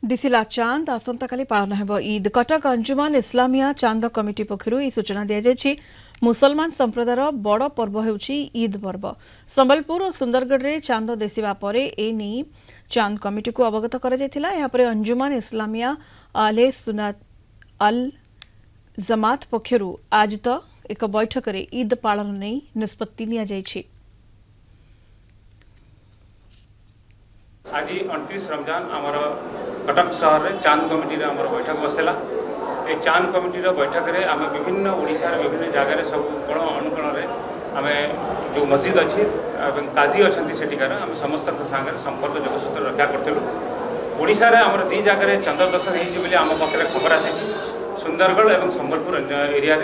दिसिला चांद आसंता काली पालन हेबो ईद कटक अंजुमान इस्लामिया चांद कमिटी पक्षरु ई सूचना दिया जायछि। मुसलमान संप्रदायर बड़ पर्व हेउछि ईद पर्व। संबलपुर और सुंदरगढ़ रे चांद देसिबा परे ए नै चांद कमिटी को अवगत करा जायथिला। या परे अंजुमान इस्लामिया आले सुन्नत अल जमात पक्षरु आज तो एक बैठक रे ईद पालन नै निष्पत्ति लिया जायछि। आज 29 रमजान आमर कटक सहर में चांद कमिटी आमर बैठक बसला। ये चांद कमिटी बैठक में आम विभिन्न ओडिशार विभिन्न जगार सब कोण अनुकोण आम जो मस्जिद अच्छी काजी अच्छा सेठिकार आम समस्त सागर संपर्क जोगसूत्र रक्षा करूँ। ओडिशार आमर दी जगह चंद्र दर्शन होती आम पाखे खबर आसी सुंदरगढ़ और संबलपुर एरिया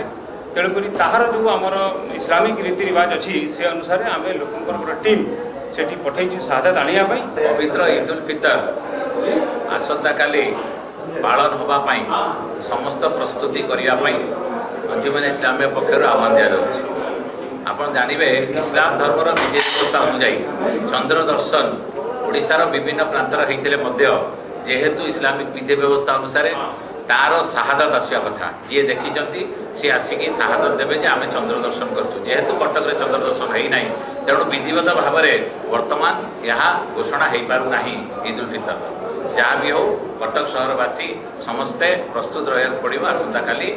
तेणुक ताहार जो आमर इस्लामिक रीति रिवाज अच्छी से अनुसार आम लोक गोटे टीम सेठी पठेइछु शहादत आनिया पई। पवित्र ईद उल फितर आसंता काली पालन होबा पई समस्त प्रस्तुति करिया पई अंजुमान इस्लामिया पक्षर आह्वान दिया जाउछि। आपण जानिबे इस्लाम धर्मर विधि व्यवस्था अनुसार चंद्र दर्शन ओडिशार विभिन्न प्रांतर होइतिले मध्य जेहेतु इस्लामिक विधि व्यवस्था अनुसार तार शहादत आसिया कथा जी देखी सी आसिकी शहादत देवे जे आम चंद्र दर्शन करूँ। जेहेतु कटक रे चंद्र दर्शन है ना तेणु विधिवत भाव में वर्तमान यह घोषणा हो पारना ईद उल फितर जहाँ भी हो कटक सहरवासी समस्ते प्रस्तुत रहा पड़ो आसंता काली